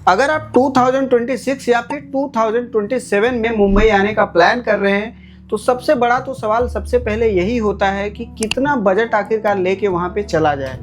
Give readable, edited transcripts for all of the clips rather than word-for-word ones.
अगर आप 2026 या फिर 2027 में मुंबई आने का प्लान कर रहे हैं तो सबसे बड़ा तो सवाल सबसे पहले यही होता है कि कितना बजट आखिरकार लेके वहां पे चला जाए।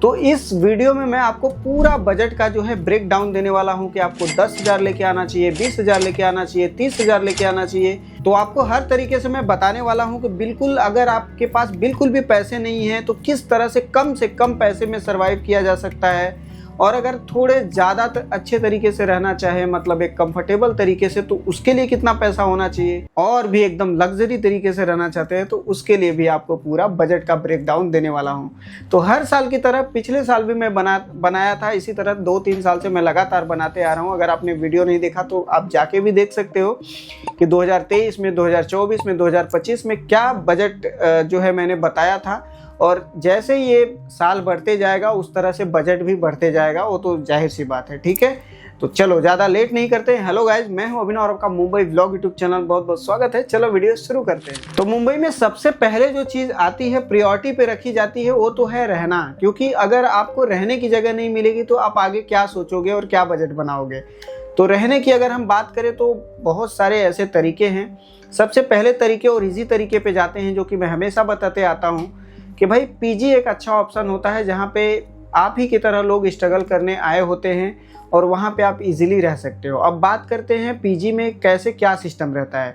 तो इस वीडियो में मैं आपको पूरा बजट का जो है ब्रेक डाउन देने वाला हूं कि आपको 10,000 लेके आना चाहिए, 20,000 लेके आना चाहिए, 30,000 लेके आना चाहिए। तो आपको हर तरीके से मैं बताने वाला हूं कि बिल्कुल अगर आपके पास बिल्कुल भी पैसे नहीं हैं तो किस तरह से कम पैसे में सर्वाइव किया जा सकता है, और अगर थोड़े ज़्यादा अच्छे तरीके से रहना चाहे, मतलब एक कंफर्टेबल तरीके से, तो उसके लिए कितना पैसा होना चाहिए, और भी एकदम लग्जरी तरीके से रहना चाहते हैं तो उसके लिए भी आपको पूरा बजट का ब्रेक डाउन देने वाला हूं। तो हर साल की तरह पिछले साल भी मैं बनाया था, इसी तरह 2-3 साल से मैं लगातार बनाते आ रहा हूं। अगर आपने वीडियो नहीं देखा तो आप जाके भी देख सकते हो कि 2023 में, 2024 में, 2025 में क्या बजट जो है मैंने बताया था, और जैसे ये साल बढ़ते जाएगा उस तरह से बजट भी बढ़ते जाएगा, वो तो जाहिर सी बात है। ठीक है, तो चलो ज़्यादा लेट नहीं करते हैं। हेलो गाइज, मैं हूं अभिनव और आपका मुंबई व्लॉग यूट्यूब चैनल बहुत बहुत स्वागत है। चलो वीडियो शुरू करते हैं। तो मुंबई में सबसे पहले जो चीज़ आती है, प्रायोरिटी पे रखी जाती है, वो तो है रहना। क्योंकि अगर आपको रहने की जगह नहीं मिलेगी तो आप आगे क्या सोचोगे और क्या बजट बनाओगे। तो रहने की अगर हम बात करें तो बहुत सारे ऐसे तरीके हैं। सबसे पहले तरीके और ईजी तरीके पे जाते हैं, जो कि मैं हमेशा बताते आता हूँ कि भाई पीजी एक अच्छा ऑप्शन होता है, जहाँ पे आप ही की तरह लोग स्ट्रगल करने आए होते हैं और वहाँ पे आप इजीली रह सकते हो। अब बात करते हैं पीजी में कैसे क्या सिस्टम रहता है।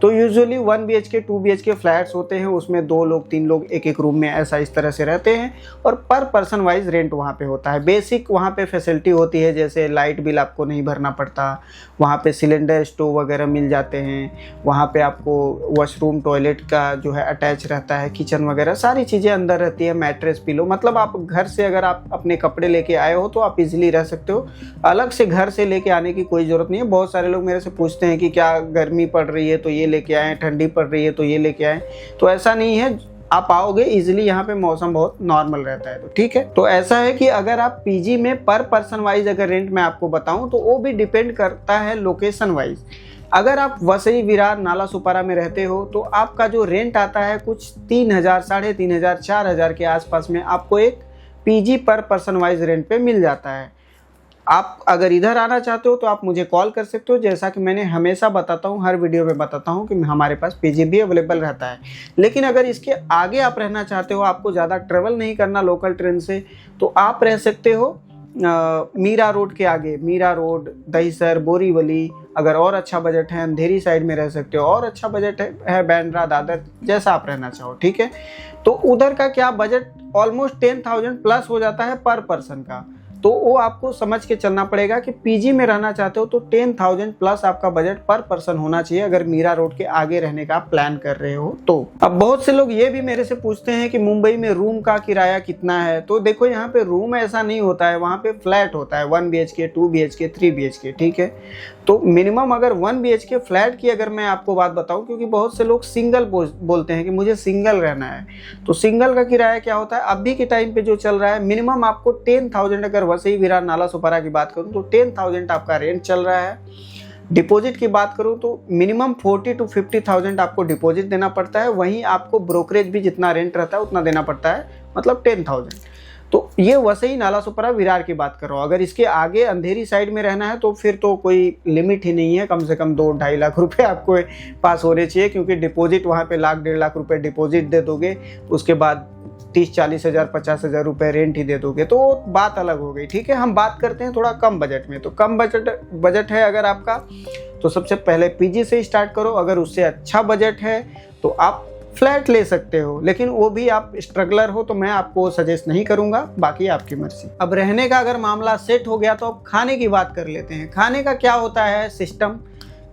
तो यूजुअली 1 BHK 2 BHK फ्लैट्स होते हैं, उसमें 2 लोग 3 लोग एक रूम में ऐसा इस तरह से रहते हैं, और पर पर्सन वाइज रेंट वहाँ पे होता है। बेसिक वहाँ पे फैसिलिटी होती है, जैसे लाइट बिल आपको नहीं भरना पड़ता, वहाँ पे सिलेंडर स्टोव वगैरह मिल जाते हैं, वहाँ पे आपको वॉशरूम टॉयलेट का जो है अटैच रहता है, किचन वगैरह सारी चीज़ें अंदर रहती है, मैट्रेस पिलो। मतलब आप घर से अगर आप अपने कपड़े लेके आए हो तो आप इजीली रह सकते हो, अलग से घर से लेके आने की कोई ज़रूरत नहीं है। बहुत सारे लोग मेरे से पूछते हैं कि क्या गर्मी पड़ रही है तो ये लेके आएँ, ठंडी पड़ रही है तो ये लेके आएँ। तो ऐसा नहीं है, आप आओगे इजीली, यहाँ पे मौसम बहुत नॉर्मल रहता है। तो ठीक है, तो ऐसा है कि अगर आप पीजी में पर पर्सन वाइज अगर रेंट मैं आपको बताऊं तो वो भी डिपेंड करता है लोकेशन वाइज। अगर आप वसई, विरार, नाला सुपारा में रहते हो तो आपका जो रेंट आता है कुछ 3,000, 3,500, 4,000 के आसपास में आपको एक पीजी पर पर्सन वाइज रेंट पे मिल जाता है। आप अगर इधर आना चाहते हो तो आप मुझे कॉल कर सकते हो, जैसा कि मैंने हमेशा बताता हूँ, हर वीडियो में बताता हूँ कि हमारे पास पीजी भी अवेलेबल रहता है। लेकिन अगर इसके आगे आप रहना चाहते हो, आपको ज़्यादा ट्रेवल नहीं करना लोकल ट्रेन से, तो आप रह सकते हो मीरा रोड के आगे, मीरा रोड, दहीसर, बोरीवली। अगर और अच्छा बजट है अंधेरी साइड में रह सकते हो, और अच्छा बजट है बांद्रा, दादर, जैसा आप रहना चाहो। ठीक है, तो उधर का क्या बजट ऑलमोस्ट 10,000 प्लस हो जाता है पर पर्सन का। तो वो आपको समझ के चलना पड़ेगा कि पीजी में रहना चाहते हो तो 10,000 प्लस आपका बजट पर पर्सन होना चाहिए, अगर मीरा रोड के आगे रहने का प्लान कर रहे हो तो। अब बहुत से लोग ये भी मेरे से पूछते हैं कि मुंबई में रूम का किराया कितना है। तो देखो, यहाँ पे रूम ऐसा नहीं होता है, वहाँ पे फ्लैट होता है, 1 BHK 2 BHK 3 BHK। ठीक है, तो मिनिमम अगर 1 BHK फ्लैट की अगर मैं आपको बात बताऊं, क्योंकि बहुत से लोग सिंगल बोलते हैं कि मुझे सिंगल रहना है, तो सिंगल का किराया क्या होता है अभी के टाइम पे जो चल रहा है, मिनिमम आपको 10,000, अगर वसई, विरार, नाला सुपारा की बात करूं तो 10,000 आपका रेंट चल रहा है। डिपॉजिट की बात करूं तो मिनिमम 40,000 to 50,000 आपको डिपॉजिट देना पड़ता है। वहीं आपको ब्रोकरेज भी जितना रेंट रहता है उतना देना पड़ता है, मतलब 10,000। तो ये वसई, नाला सुपारा, विरार की बात कर रहा हूँ। अगर इसके आगे अंधेरी साइड में रहना है तो फिर तो कोई लिमिट ही नहीं है, कम से कम 2-2.5 लाख रुपए आपको पास होने चाहिए, क्योंकि डिपॉजिट वहाँ पे 1-1.5 लाख रुपए डिपॉजिट दे दोगे, उसके बाद 30-40 हज़ार, 50 हज़ार रुपये रेंट ही दे दोगे, तो बात अलग हो गई। ठीक है, हम बात करते हैं थोड़ा कम बजट में। तो कम बजट है अगर आपका, तो सबसे पहले पीजी से स्टार्ट करो। अगर उससे अच्छा बजट है तो आप फ्लैट ले सकते हो, लेकिन वो भी आप स्ट्रगलर हो तो मैं आपको सजेस्ट नहीं करूंगा, बाकी आपकी मर्जी। अब रहने का अगर मामला सेट हो गया तो अब खाने की बात कर लेते हैं। खाने का क्या होता है सिस्टम,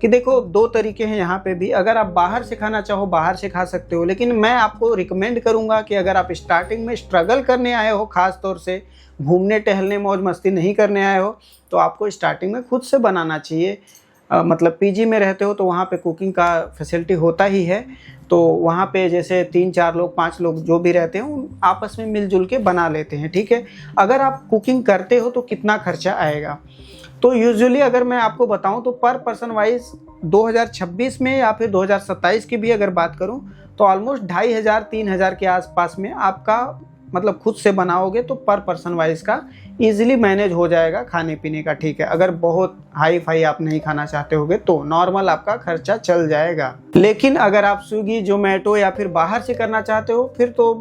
कि देखो 2 तरीके हैं यहाँ पे भी। अगर आप बाहर से खाना चाहो बाहर से खा सकते हो, लेकिन मैं आपको रिकमेंड करूंगा कि अगर आप स्टार्टिंग में स्ट्रगल करने आए हो, खास तौर से घूमने टहलने मौज मस्ती नहीं करने आए हो, तो आपको स्टार्टिंग में खुद से बनाना चाहिए। मतलब पीजी में रहते हो तो वहाँ पे कुकिंग का फैसिलिटी होता ही है, तो वहाँ पे जैसे 3-4 लोग, 5 लोग जो भी रहते हैं आपस में मिलजुल के बना लेते हैं। ठीक है, अगर आप कुकिंग करते हो तो कितना खर्चा आएगा, तो यूजुअली अगर मैं आपको बताऊं तो पर पर्सन वाइज 2026 में या फिर 2027 की भी अगर बात करूं तो ऑलमोस्ट 2,500-3,000 के आसपास में आपका मतलब खुद से बनाओगे तो पर पर्सन वाइज का इजीली मैनेज हो जाएगा खाने पीने का, ठीक है। अगर बहुत हाई फाई आप नहीं खाना चाहते होगे तो नॉर्मल आपका खर्चा चल जाएगा। लेकिन अगर आप स्विगी, जोमेटो या फिर बाहर से करना चाहते हो फिर तो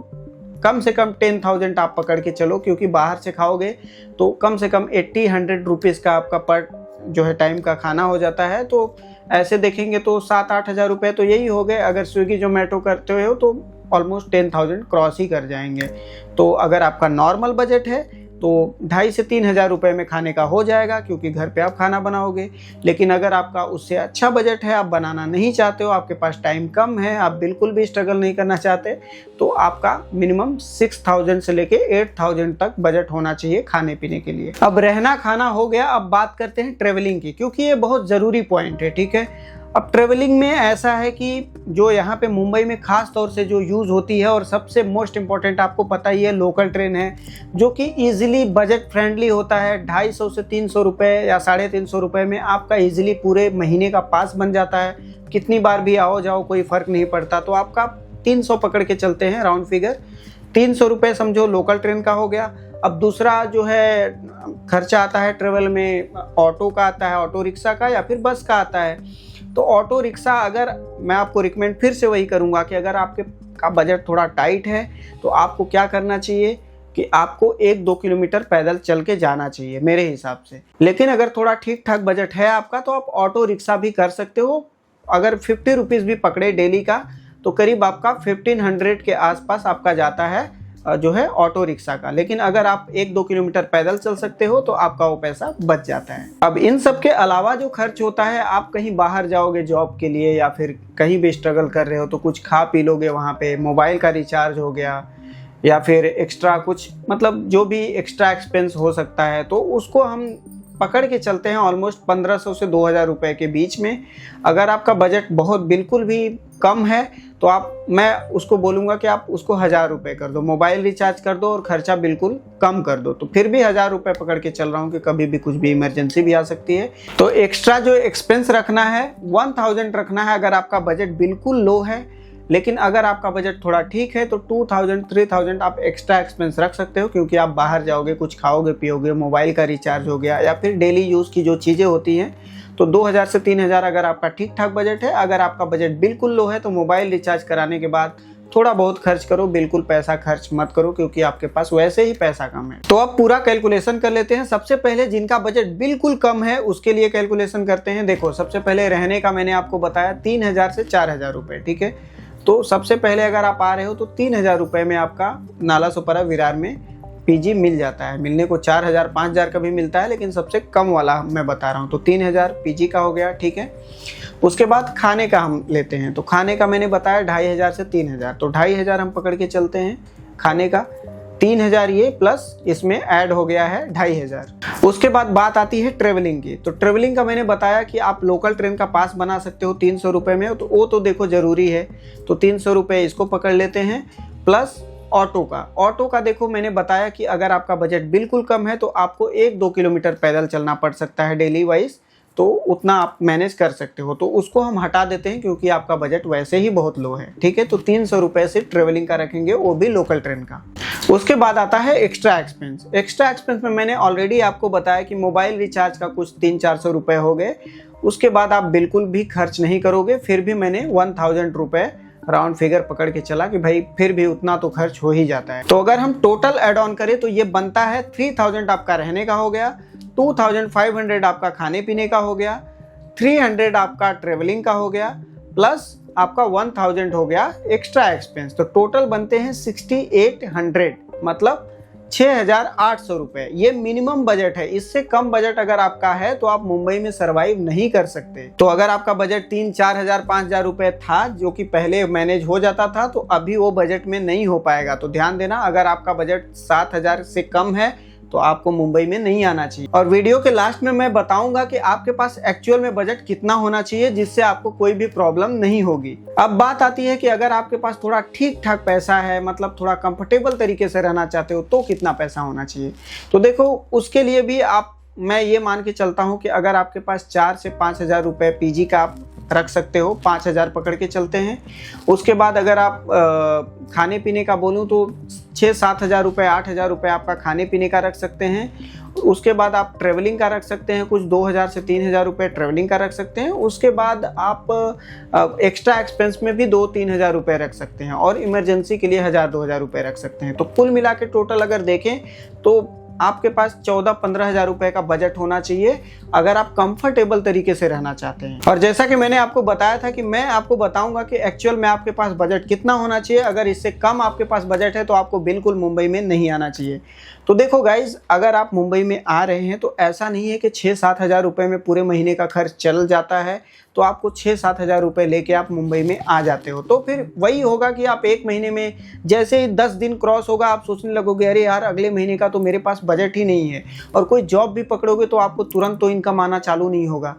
कम से कम 10,000 आप पकड़ के चलो, क्योंकि बाहर से खाओगे तो कम से कम 80-100 रुपीज़ का आपका पर जो है टाइम का खाना हो जाता है। तो ऐसे देखेंगे तो 7-8 हज़ार रुपये तो यही हो गए। अगर स्विगी जोमेटो करते हो तो ऑलमोस्ट 10,000 क्रॉस ही कर जाएंगे। तो अगर आपका नॉर्मल बजट है तो 2,500 से 3,000 रुपये में खाने का हो जाएगा, क्योंकि घर पे आप खाना बनाओगे। लेकिन अगर आपका उससे अच्छा बजट है, आप बनाना नहीं चाहते हो, आपके पास टाइम कम है, आप बिल्कुल भी स्ट्रगल नहीं करना चाहते, तो आपका मिनिमम 6,000 से लेके 8,000 तक बजट होना चाहिए खाने पीने के लिए। अब रहना खाना हो गया, अब बात करते हैं ट्रेवलिंग की, क्योंकि ये बहुत ज़रूरी पॉइंट है, ठीक है। अब ट्रेवलिंग में ऐसा है कि जो यहाँ पे मुंबई में खास तौर से जो यूज़ होती है और सबसे मोस्ट इम्पॉर्टेंट आपको पता ही है, लोकल ट्रेन है, जो कि इजीली बजट फ्रेंडली होता है। 250 से 300 रुपये या 350 रुपये में आपका इजीली पूरे महीने का पास बन जाता है। कितनी बार भी आओ जाओ कोई फ़र्क नहीं पड़ता। तो आपका 300 पकड़ के चलते हैं राउंड फिगर, 300 रुपये समझो लोकल ट्रेन का हो गया। अब दूसरा जो है खर्चा आता है ट्रेवल में, ऑटो का आता है, ऑटो रिक्शा का या फिर बस का आता है। तो ऑटो रिक्शा अगर मैं आपको रिकमेंड फिर से वही करूंगा कि अगर आपके का बजट थोड़ा टाइट है तो आपको क्या करना चाहिए कि आपको 1-2 किलोमीटर पैदल चल के जाना चाहिए मेरे हिसाब से। लेकिन अगर थोड़ा ठीक ठाक बजट है आपका तो आप ऑटो रिक्शा भी कर सकते हो। अगर 50 रुपीज़ भी पकड़े डेली का तो करीब आपका 1500 के आसपास आपका जाता है जो है ऑटो रिक्शा का। लेकिन अगर आप 1-2 किलोमीटर पैदल चल सकते हो तो आपका वो पैसा बच जाता है। अब इन सब के अलावा जो खर्च होता है, आप कहीं बाहर जाओगे जॉब के लिए या फिर कहीं भी स्ट्रगल कर रहे हो तो कुछ खा पी लोगे वहाँ पे, मोबाइल का रिचार्ज हो गया या फिर एक्स्ट्रा कुछ, मतलब जो भी एक्स्ट्रा एक्सपेंस हो सकता है, तो उसको हम पकड़ के चलते हैं ऑलमोस्ट 1,500 से 2,000 रुपये के बीच में। अगर आपका बजट बहुत बिल्कुल भी कम है तो मैं उसको बोलूँगा कि आप उसको 1,000 रुपये कर दो, मोबाइल रिचार्ज कर दो और खर्चा बिल्कुल कम कर दो। तो फिर भी 1,000 रुपये पकड़ के चल रहा हूँ कि कभी भी कुछ भी इमरजेंसी भी आ सकती है। तो एक्स्ट्रा जो एक्सपेंस रखना है 1,000 रखना है अगर आपका बजट बिल्कुल लो है। लेकिन अगर आपका बजट थोड़ा ठीक है तो 2,000-3,000 आप एक्स्ट्रा एक्सपेंस रख सकते हो, क्योंकि आप बाहर जाओगे, कुछ खाओगे पियोगे, मोबाइल का रिचार्ज हो गया या फिर डेली यूज़ की जो चीज़ें होती हैं। तो 2,000 से 3,000 अगर आपका ठीक ठाक बजट है। अगर आपका बजट बिल्कुल लो है तो मोबाइल रिचार्ज कराने के बाद थोड़ा बहुत खर्च करो, बिल्कुल पैसा खर्च मत करो, क्योंकि आपके पास वैसे ही पैसा कम है। तो अब पूरा कैलकुलेशन कर लेते हैं। सबसे पहले जिनका बजट बिल्कुल कम है उसके लिए कैलकुलेशन करते हैं। देखो, सबसे पहले रहने का मैंने आपको बताया 3,000 से 4,000 रुपये, ठीक है। तो सबसे पहले अगर आप आ रहे हो तो 3,000 रुपये में आपका नालासोपारा विरार में पीजी मिल जाता है। मिलने को 4,000-5,000 का भी मिलता है, लेकिन सबसे कम वाला मैं बता रहा हूँ। तो 3,000 पीजी का हो गया, ठीक है। उसके बाद खाने का हम लेते हैं। तो खाने का मैंने बताया 2,500 से 3,000, तो 2,500 हम पकड़ के चलते हैं खाने का। 3,000 ये प्लस इसमें ऐड हो गया है 2,500। उसके बाद बात आती है ट्रेवलिंग की। तो ट्रेवलिंग का मैंने बताया कि आप लोकल ट्रेन का पास बना सकते हो 300 रुपये में, तो वो तो देखो ज़रूरी है। तो 300 रुपये इसको पकड़ लेते हैं, प्लस ऑटो का देखो मैंने बताया कि अगर आपका बजट बिल्कुल कम है तो आपको 1-2 किलोमीटर पैदल चलना पड़ सकता है डेली वाइज, तो उतना आप मैनेज कर सकते हो। तो उसको हम हटा देते हैं क्योंकि आपका बजट वैसे ही बहुत लो है, ठीक है। तो 300 रुपये से ट्रेवलिंग का रखेंगे, वो भी लोकल ट्रेन का। उसके बाद आता है एक्स्ट्रा एक्सपेंस। एक्स्ट्रा एक्सपेंस में मैंने ऑलरेडी आपको बताया कि मोबाइल रिचार्ज का कुछ 300-400 रुपये हो गए। उसके बाद आप बिल्कुल भी खर्च नहीं करोगे, फिर भी मैंने 1,000 रुपये राउंड फिगर पकड़ के चला कि भाई फिर भी उतना तो खर्च हो ही जाता है। तो अगर हम टोटल ऐड ऑन करें तो ये बनता है 3,000 आपका रहने का हो गया, 2,500 आपका खाने पीने का हो गया, 300 आपका ट्रेवलिंग का हो गया, प्लस आपका 1,000 हो गया एक्स्ट्रा एक्सपेंस। तो टोटल बनते हैं 6,800, मतलब 6,800 रुपये। ये मिनिमम बजट है। इससे कम बजट अगर आपका है तो आप मुंबई में सरवाइव नहीं कर सकते। तो अगर आपका बजट 3-4 हज़ार 5,000 रुपये था, जो कि पहले मैनेज हो जाता था, तो अभी वो बजट में नहीं हो पाएगा। तो ध्यान देना, अगर आपका बजट 7,000 से कम है तो आपको मुंबई में नहीं आना चाहिए। और वीडियो के लास्ट में मैं बताऊंगा कि आपके पास एक्चुअल में बजट कितना होना चाहिए, जिससे आपको कोई भी प्रॉब्लम नहीं होगी। अब बात आती है कि अगर आपके पास थोड़ा ठीक ठाक पैसा है, मतलब थोड़ा कंफर्टेबल तरीके से रहना चाहते हो, तो कितना पैसा होना चाहिए। तो देखो, उसके लिए भी मैं ये मान के चलता हूँ कि अगर आपके पास 4 से 5 हज़ार रुपये पीजी का रख सकते हो, 5,000 पकड़ के चलते हैं। उसके बाद अगर आप खाने पीने का बोलूँ तो 6-7 हज़ार रुपये, 8,000 रुपये आपका खाने पीने का रख सकते हैं। उसके बाद आप ट्रैवलिंग का रख सकते हैं, कुछ 2,000 से 3,000 रुपये ट्रैवलिंग का रख सकते हैं। उसके बाद आप एक्स्ट्रा एक्सपेंस में भी 2-3 हज़ार रुपये रख सकते हैं और इमरजेंसी के लिए 1,000-2,000 रुपये रख सकते हैं। तो कुल मिला के टोटल अगर देखें तो आपके पास 14-15 हज़ार रुपये का बजट होना चाहिए अगर आप कंफर्टेबल तरीके से रहना चाहते हैं। और जैसा कि मैंने आपको बताया था कि मैं आपको बताऊंगा कि एक्चुअल में आपके पास बजट कितना होना चाहिए। अगर इससे कम आपके पास बजट है तो आपको बिल्कुल मुंबई में नहीं आना चाहिए। तो देखो गाइज, अगर आप मुंबई में आ रहे हैं तो ऐसा नहीं है कि 6-7 हज़ार रुपये में पूरे महीने का खर्च चल जाता है तो आपको 6-7 हज़ार रुपये लेके आप मुंबई में आ जाते हो। तो फिर वही होगा कि आप एक महीने में जैसे ही 10 दिन क्रॉस होगा आप सोचने लगोगे अरे यार अगले महीने का तो मेरे पास बजट ही नहीं है। और कोई जॉब भी पकड़ोगे तो आपको तुरंत तो इनकम आना चालू नहीं होगा,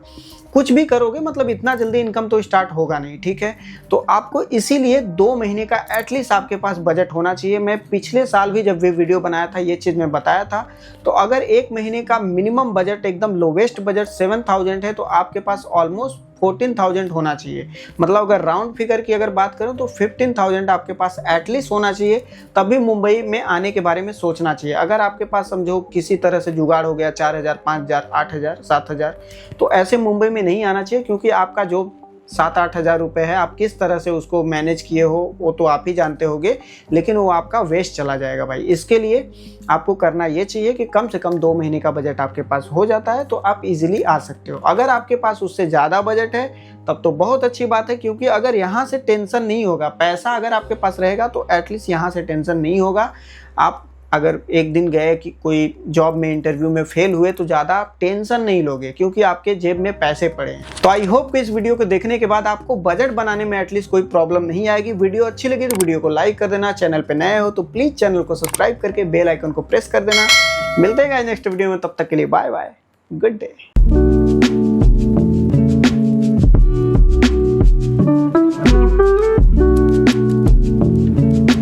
कुछ भी करोगे मतलब इतना जल्दी इनकम तो स्टार्ट होगा नहीं, ठीक है। तो आपको इसीलिए 2 महीने का एटलीस्ट आपके पास बजट होना चाहिए। मैं पिछले साल भी जब वे वीडियो बनाया था ये चीज़ मैं बताया था। तो अगर एक महीने का मिनिमम बजट एकदम लोवेस्ट बजट 7,000 है तो आपके पास ऑलमोस्ट 14,000 होना चाहिए। मतलब अगर राउंड फिगर की अगर बात करूं तो 15,000 आपके पास एटलीस्ट होना चाहिए, तभी मुंबई में आने के बारे में सोचना चाहिए। अगर आपके पास समझो किसी तरह से जुगाड़ हो गया 4,000, 5,000, 8,000, 7,000 तो ऐसे मुंबई में नहीं आना चाहिए, क्योंकि आपका जो 7-8 हज़ार रुपये है आप किस तरह से उसको मैनेज किए हो वो तो आप ही जानते होगे, लेकिन वो आपका वेस्ट चला जाएगा भाई। इसके लिए आपको करना ये चाहिए कि कम से कम 2 महीने का बजट आपके पास हो जाता है तो आप इजीली आ सकते हो। अगर आपके पास उससे ज़्यादा बजट है तब तो बहुत अच्छी बात है, क्योंकि अगर यहाँ से टेंशन नहीं होगा, पैसा अगर आपके पास रहेगा तो एटलीस्ट यहाँ से टेंशन नहीं होगा। आप अगर एक दिन गए कि कोई जॉब में इंटरव्यू में फेल हुए तो ज़्यादा आप टेंशन नहीं लोगे, क्योंकि आपके जेब में पैसे पड़े हैं। तो आई होप कि इस वीडियो को देखने के बाद आपको बजट बनाने में एटलीस्ट कोई प्रॉब्लम नहीं आएगी। वीडियो अच्छी लगी तो वीडियो को लाइक कर देना, चैनल पे नए हो तो प्लीज़ चैनल को सब्सक्राइब करके बेल आइकन को प्रेस कर देना। मिलते हैं नेक्स्ट वीडियो में, तब तक के लिए बाय बाय, गुड डे।